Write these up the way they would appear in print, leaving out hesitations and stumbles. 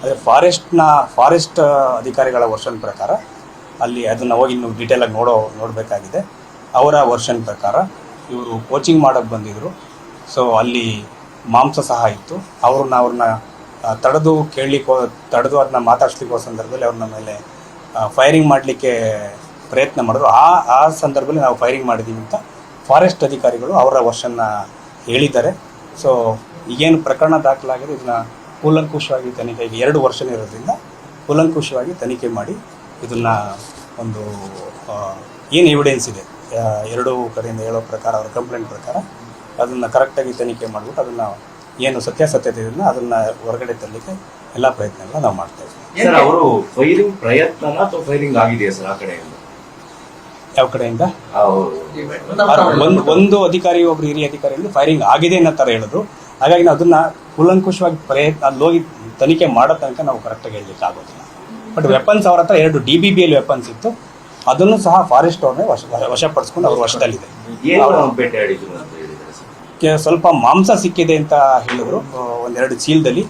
ಅದೇ ಫಾರೆಸ್ಟ್ ಅಧಿಕಾರಿಗಳ ವರ್ಷನ್ ಪ್ರಕಾರ ಅಲ್ಲಿ ಅದನ್ನು ಹೋಗಿ ಇನ್ನೂ ಡೀಟೇಲಾಗಿ ನೋಡಬೇಕಾಗಿದೆ. ಅವರ ವರ್ಷನ್ ಪ್ರಕಾರ ಇವರು ಕೋಚಿಂಗ್ ಮಾಡೋಕ್ಕೆ ಬಂದಿದ್ದರು. ಸೊ ಅಲ್ಲಿ ಮಾಂಸ ಸಹ ಇತ್ತು. ಅವ್ರನ್ನ ತಡೆದು ಅದನ್ನ ಮಾತಾಡಿಸ್ಲಿಕ್ಕೆ ಸಂದರ್ಭದಲ್ಲಿ ಅವ್ರನ್ನ ಮೇಲೆ ಫೈರಿಂಗ್ ಮಾಡಲಿಕ್ಕೆ ಪ್ರಯತ್ನ ಮಾಡಿದ್ರು. ಆ ಸಂದರ್ಭದಲ್ಲಿ ನಾವು ಫೈರಿಂಗ್ ಮಾಡಿದ್ದೀವಿ ಅಂತ ಫಾರೆಸ್ಟ್ ಅಧಿಕಾರಿಗಳು ಅವರ ವರ್ಷನ್ನ ಹೇಳಿದ್ದಾರೆ. ಸೊ ಈಗೇನು ಪ್ರಕರಣ ದಾಖಲಾಗಿದೆ ಇದನ್ನು ಕೂಲಂಕುಷವಾಗಿ ತನಿಖೆಗೆ 2 ವರ್ಷ ಇರೋದ್ರಿಂದ ಕೂಲಂಕುಷವಾಗಿ ತನಿಖೆ ಮಾಡಿ ಇದನ್ನು ಒಂದು ಏನು ಎವಿಡೆನ್ಸ್ ಇದೆ ಎರಡೂ ಕಡೆಯಿಂದ ಹೇಳೋ ಪ್ರಕಾರ ಅವರ ಕಂಪ್ಲೇಂಟ್ ಪ್ರಕಾರ ಅದನ್ನು ಕರೆಕ್ಟಾಗಿ ತನಿಖೆ ಮಾಡಿಬಿಟ್ಟು ಅದನ್ನು ಏನು ಸತ್ಯಾಸತ್ಯತೆ ಇದನ್ನು ಅದನ್ನು ಹೊರಗಡೆ ತರಲಿಕ್ಕೆ ಎಲ್ಲ ಪ್ರಯತ್ನಗಳನ್ನ ನಾವು ಮಾಡ್ತಾ ಇದ್ದೀವಿ. ಸರ್, ಅವರು ಫೈರಿಂಗ್ ಪ್ರಯತ್ನ ಅಥವಾ ಫೈರಿಂಗ್ ಆಗಿದೆಯಾ ಸರ್ ಆ ಕಡೆಯಿಂದ? ಯಾವ ಕಡೆಯಿಂದ? ಒಂದು ಅಧಿಕಾರಿ, ಒಬ್ರು ಹಿರಿಯ ಅಧಿಕಾರಿಯಿಂದ ಫೈರಿಂಗ್ ಆಗಿದೆ ಅನ್ನೋ ಥರ ಹೇಳಿದ್ರು. ಹಾಗಾಗಿ ನಾವು ಅದನ್ನು ಕೂಲಂಕುಷವಾಗಿ ಅಲ್ಲಿ ಹೋಗಿ ತನಿಖೆ ಮಾಡೋ ತನಕ ನಾವು ಕರೆಕ್ಟಾಗಿ ಹೇಳಲಿಕ್ಕೆ ಆಗೋದಿಲ್ಲ. ಬಟ್ ವೆಪನ್ಸ್ ಅವ್ರ ಹತ್ರ 2 DBBL ವೆಪನ್ಸ್ ಇತ್ತು. ಅದನ್ನು ಸಹ ಫಾರೆಸ್ಟ್ ಅವ್ರನ್ನೇ ವಶಪಡಿಸ್ಕೊಂಡು ಅವ್ರ ವಶದಲ್ಲಿದೆ. ಸ್ವಲ್ಪ ಮಾಂಸ ಸಿಕ್ಕಿದೆ ಅಂತ ಹೇಳಿದ್ರು. 1-2 ಚೀಲದಲ್ಲಿ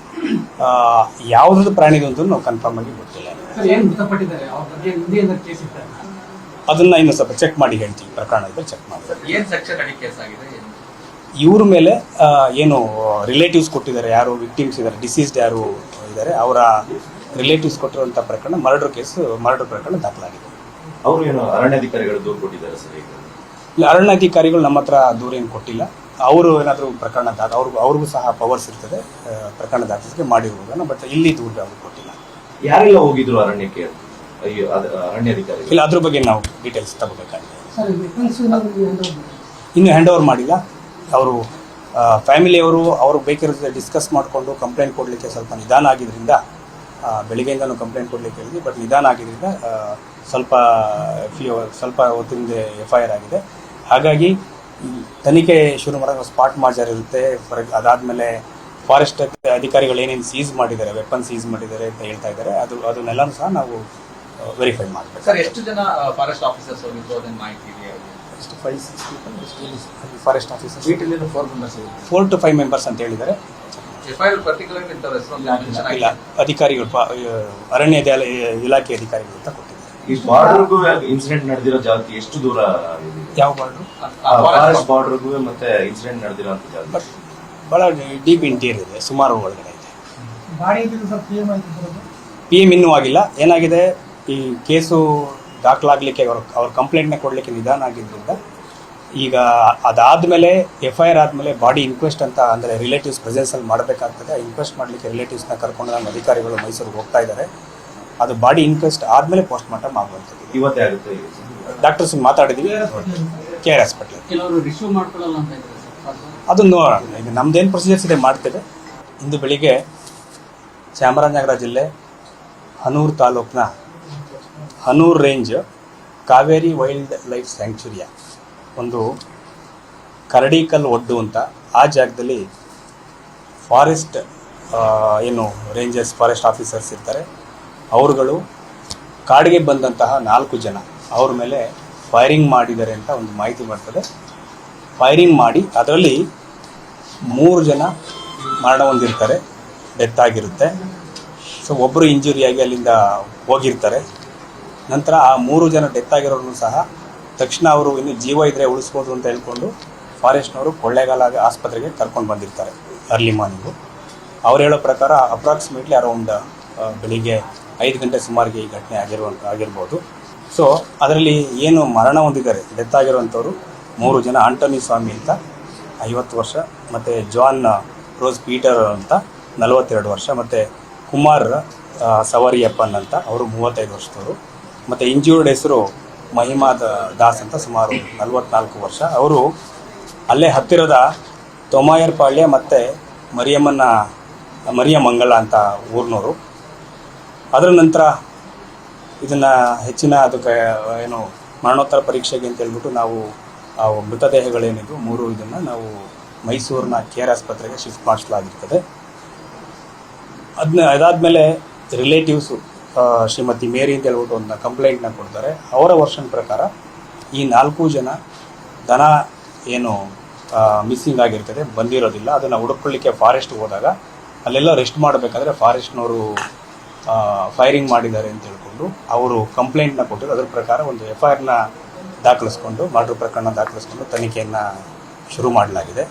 ಯಾವುದ್ರದ್ದು ಪ್ರಾಣಿದು ಅಂತ ನಾವು ಕನ್ಫರ್ಮ್ ಆಗಿ ಗೊತ್ತಿಲ್ಲ. ಅದನ್ನ ಇನ್ನು ಸ್ವಲ್ಪ ಚೆಕ್ ಮಾಡಿ ಹೇಳ್ತೀವಿ. ಪ್ರಕರಣ ಇದೆ, ಚೆಕ್ ಮಾಡಿ. ಇವ್ರ ಮೇಲೆ ಏನು ರಿಲೇಟಿವ್ಸ್ ಕೊಟ್ಟಿದ್ದಾರೆ, ಯಾರು ವಿಕ್ಟಿಮ್ಸ್ ಇದ್ದಾರೆ, ಡಿಸೀಸ್ಡ್ ಯಾರು ಇದ್ದಾರೆ, ಅವರ ರಿಲೇಟಿವ್ಸ್ ಕೊಟ್ಟಿರುವಂಥ ಪ್ರಕರಣ ಮರ್ಡರ್ ಪ್ರಕರಣ ದಾಖಲಾಗಿದೆ. ಅವರು ಏನು ಅರಣ್ಯಾಧಿಕಾರಿಗಳು ದೂರು ಕೊಟ್ಟಿದ್ದಾರೆ ಸರ್? ಇಲ್ಲ, ಅರಣ್ಯಾಧಿಕಾರಿಗಳು ನಮ್ಮ ಹತ್ರ ದೂರ ಏನು ಕೊಟ್ಟಿಲ್ಲ. ಅವರು ಏನಾದರೂ ಪ್ರಕರಣ ಅವ್ರಿಗೂ ಸಹ ಪವರ್ಸ್ ಇರ್ತದೆ ಪ್ರಕರಣ ದಾಖಲಿಕೆ ಮಾಡಿರುವುದನ್ನು. ಬಟ್ ಇಲ್ಲಿ ದೂರ ಅವ್ರು ಕೊಟ್ಟಿಲ್ಲ. ಯಾರೆಲ್ಲ ಹೋಗಿದ್ರು ಅರಣ್ಯಕ್ಕೆ? ಅರಣ್ಯಾಧಿಕಾರಿ ಇಲ್ಲ, ಅದ್ರ ಬಗ್ಗೆ ನಾವು ಡೀಟೇಲ್ಸ್ ತಗೋಬೇಕಾಗಿದೆ. ಇನ್ನು ಹ್ಯಾಂಡ್ ಓವರ್ ಮಾಡಿಲ್ಲ. ಅವರು ಫ್ಯಾಮಿಲಿಯವರು ಬೇಕಿರೋದು ಡಿಸ್ಕಸ್ ಮಾಡಿಕೊಂಡು ಕಂಪ್ಲೇಂಟ್ ಕೊಡಲಿಕ್ಕೆ ಸ್ವಲ್ಪ ನಿಧಾನ ಆಗಿದ್ದರಿಂದ, ಬೆಳಿಗ್ಗೆಯಿಂದನೂ ಕಂಪ್ಲೇಂಟ್ ಕೊಡಲಿಕ್ಕೆ ಹೇಳಿದ್ವಿ. ಬಟ್ ನಿಧಾನ ಆಗಿದ್ದರಿಂದ ಸ್ವಲ್ಪ ಹೊತ್ತಿಂದ FIR ಆಗಿದೆ. ಹಾಗಾಗಿ ತನಿಖೆ ಶುರು ಮಾಡಿದಾಗ ಸ್ಪಾಟ್ ಮಾರ್ಜರ್ ಇರುತ್ತೆ. ಅದಾದಮೇಲೆ ಫಾರೆಸ್ಟ್ ಅಧಿಕಾರಿಗಳು ಏನೇನು ಸೀಸ್ ಮಾಡಿದ್ದಾರೆ, ವೆಪನ್ ಸೀಸ್ ಮಾಡಿದ್ದಾರೆ ಅಂತ ಹೇಳ್ತಾ ಇದ್ದಾರೆ. ಅದನ್ನೆಲ್ಲನೂ ಸಹ ನಾವು ವೆರಿಫೈ ಮಾಡಬೇಕು. ಸರ್, ಎಷ್ಟು ಜನ ಫಾರೆಸ್ಟ್ ಆಫೀಸರ್ಸ್ ಹೋಗಿದ್ರು ಅದನ್ನ ಮಾಹಿತಿ ಇದೆಯಾ? 5-6 ಫಾರೆಸ್ಟ್ ಆಫೀಸರ್ಸ್, 4 to 5 ಮೆಂಬರ್ಸ್ ಅಂತ ಹೇಳಿದ್ದಾರೆ. ಇಲ್ಲ, ಅಧಿಕಾರಿಗಳು, ಅರಣ್ಯ ಇಲಾಖೆ ಅಧಿಕಾರಿಗಳು ಅಂತ ಕೊಟ್ಟಿದ್ದಾರೆ. ಈ ಬಾರ್ಡರ್ಗೂ ಇನ್ಸಿಡೆಂಟ್ ನಡೆದಿರೋ ಜಾಗಕ್ಕೆ ಎಷ್ಟು ದೂರ? ಯಾವ ಬಾರ್ಡರ್? ಫಾರೆಸ್ಟ್ ಬಾರ್ಡರ್ಗೂ ಮತ್ತೆ ಇನ್ಸಿಡೆಂಟ್ ನಡೆದಿರೋಂಥ ಜಾಗ ಬಟ್ ಭಾಳ ಡೀಪ್ ಇಂಟೀರಿಯರ್ ಇದೆ, ಸುಮಾರು ಒಳಗಡೆ ಇದೆ. PM ಇನ್ನೂ ಆಗಿಲ್ಲ. ಏನಾಗಿದೆ, ಈ ಕೇಸು ದಾಖಲಾಗಲಿಕ್ಕೆ ಅವ್ರ ಕಂಪ್ಲೇಂಟ್ನ ಕೊಡಲಿಕ್ಕೆ ನಿಧಾನ ಆಗಿದ್ದರಿಂದ ಈಗ ಅದಾದಮೇಲೆ FIR ಆದಮೇಲೆ ಬಾಡಿ ಇನ್ಕ್ವೆಸ್ಟ್ ಅಂತ, ಅಂದರೆ ರಿಲೇಟಿವ್ಸ್ ಪ್ರೆಸೆನ್ಸಲ್ಲಿ ಮಾಡಬೇಕಾಗ್ತದೆ. ಇನ್ಕ್ವೆಸ್ಟ್ ಮಾಡಲಿಕ್ಕೆ ರಿಲೇಟಿವ್ಸ್ನ ಕರ್ಕೊಂಡು ನಮ್ಮ ಅಧಿಕಾರಿಗಳು ಮೈಸೂರಿಗೆ ಹೋಗ್ತಾ ಇದ್ದಾರೆ. ಅದು ಬಾಡಿ ಇನ್ಕ್ವೆಸ್ಟ್ ಆದಮೇಲೆ ಪೋಸ್ಟ್ ಮಾರ್ಟಮ್ ಆಗುವಂಥದ್ದು. ಇವತ್ತೇ ಆಗುತ್ತೆ. ಡಾಕ್ಟರ್ಸ್ ಮಾತಾಡಿದ್ದೀವಿ, KR ಹಾಸ್ಪಿಟ್ಲ್. ಕೆಲವರು ರಿಸೀವ್ ಮಾಡ್ಕೊಳ್ಳಲ್ಲ ಅಂತ ಇದ್ದಾರೆ ಸರ್. ಅದನ್ನು ನೋಡೋಣ. ಈಗ ನಮ್ದೇನು ಪ್ರೊಸೀಜರ್ಸ್ ಇದೆ ಮಾಡ್ತೇವೆ. ಇಂದು ಬೆಳಿಗ್ಗೆ ಚಾಮರಾಜನಗರ ಜಿಲ್ಲೆ ಹನೂರು ತಾಲೂಕಿನ Hanur range Kaveri wildlife ಸ್ಯಾಂಕ್ಚುರಿಯ ಒಂದು ಕರಡಿಕಲ್ ಒಡ್ಡು ಅಂತ ಆ ಜಾಗದಲ್ಲಿ ಫಾರೆಸ್ಟ್ ಏನು ರೇಂಜರ್ಸ್ ಫಾರೆಸ್ಟ್ ಆಫೀಸರ್ಸ್ ಇರ್ತಾರೆ, ಅವರುಗಳು ಕಾಡಿಗೆ ಬಂದಂತಹ 4 ಜನ ಅವ್ರ ಮೇಲೆ ಫೈರಿಂಗ್ ಮಾಡಿದ್ದಾರೆ ಅಂತ ಒಂದು ಮಾಹಿತಿ ಬರ್ತದೆ. ಫೈರಿಂಗ್ ಮಾಡಿ ಅದರಲ್ಲಿ 3 ಜನ ಮರಣ ಹೊಂದಿರ್ತಾರೆ, ಡೆತ್ ಆಗಿರುತ್ತೆ. ಸೊ ಒಬ್ಬರು ಇಂಜುರಿಯಾಗಿ ಅಲ್ಲಿಂದ ಹೋಗಿರ್ತಾರೆ. ನಂತರ ಆ 3 ಜನ ಡೆತ್ ಆಗಿರೋರು ಸಹ ತಕ್ಷಣ ಅವರು ಇನ್ನು ಜೀವ ಇದ್ದರೆ ಉಳಿಸ್ಬೋದು ಅಂತ ಹೇಳ್ಕೊಂಡು ಫಾರೆಸ್ಟ್ನವರು ಕೊಳ್ಳೇಗಾಲ ಆಸ್ಪತ್ರೆಗೆ ಕರ್ಕೊಂಡು ಬಂದಿರ್ತಾರೆ ಅರ್ಲಿ ಮಾರ್ನಿಂಗು. ಅವ್ರು ಹೇಳೋ ಪ್ರಕಾರ ಅಪ್ರಾಕ್ಸಿಮೇಟ್ಲಿ ಅರೌಂಡ್ ಬೆಳಿಗ್ಗೆ 5 ಗಂಟೆ ಸುಮಾರಿಗೆ ಈ ಘಟನೆ ಆಗಿರ್ಬೋದು. ಸೊ ಅದರಲ್ಲಿ ಏನು ಮರಣ ಹೊಂದಿದ್ದಾರೆ, ಡೆತ್ ಆಗಿರುವಂಥವ್ರು 3 ಜನ. ಆಂಟೋನಿ ಸ್ವಾಮಿ ಅಂತ 50 ವರ್ಷ, ಮತ್ತು ಜಾನ್ ರೋಸ್ ಪೀಟರ್ ಅಂತ 42 ವರ್ಷ, ಮತ್ತು ಕುಮಾರ್ ಸವರಿಯಪ್ಪನ್ ಅಂತ ಅವರು 35 ವರ್ಷದವರು, ಮತ್ತು ಇಂಜೂರ್ಡ್ ಹೆಸರು ಮಹಿಮಾ ದಾಸ್ ಅಂತ ಸುಮಾರು 44 ವರ್ಷ. ಅವರು ಅಲ್ಲೇ ಹತ್ತಿರದ ತೊಮಾಯರ್ಪಾಳ್ಯ ಮತ್ತು ಮರಿಯಮಂಗಲ ಅಂತ ಊರಿನವರು. ಅದರ ನಂತರ ಇದನ್ನು ಹೆಚ್ಚಿನ ಅದಕ್ಕೆ ಏನು ಮರಣೋತ್ತರ ಪರೀಕ್ಷೆಗೆ ಅಂತ ಹೇಳ್ಬಿಟ್ಟು ನಾವು ಆ ಮೃತದೇಹಗಳೇನಿದ್ದು 3 ಇದನ್ನು ನಾವು ಮೈಸೂರಿನ KR ಆಸ್ಪತ್ರೆಗೆ ಶಿಫ್ಟ್ ಮಾಡಿಸಲಾಗಿರ್ತದೆ. ಅದಾದಮೇಲೆ ರಿಲೇಟಿವ್ಸು ಶ್ರೀಮತಿ ಮೇರಿ ಅಂತ ಹೇಳ್ಬಿಟ್ಟು ಒಂದು ಕಂಪ್ಲೇಂಟ್ನ ಕೊಡ್ತಾರೆ. ಅವರ ವರ್ಷನ್ ಪ್ರಕಾರ ಈ 4 ಜನ ದನ ಏನು ಮಿಸ್ಸಿಂಗ್ ಆಗಿರ್ತದೆ, ಬಂದಿರೋದಿಲ್ಲ. ಅದನ್ನು ಹುಡುಕೊಳ್ಳಿಕ್ಕೆ ಫಾರೆಸ್ಟ್ ಹೋದಾಗ ಅಲ್ಲೆಲ್ಲ ರೆಸ್ಟ್ ಮಾಡಬೇಕಾದ್ರೆ ಫಾರೆಸ್ಟ್ನವರು ಫೈರಿಂಗ್ ಮಾಡಿದ್ದಾರೆ ಅಂತ ಹೇಳ್ಕೊಂಡು ಅವರು ಕಂಪ್ಲೇಂಟ್ನ ಕೊಟ್ಟಿದ್ದು. ಅದರ ಪ್ರಕಾರ ಒಂದು FIRನ ದಾಖಲಿಸ್ಕೊಂಡು ಮರ್ಡರ್ ಪ್ರಕರಣ ದಾಖಲಿಸ್ಕೊಂಡು ತನಿಖೆಯನ್ನು ಶುರು ಮಾಡಲಾಗಿದೆ.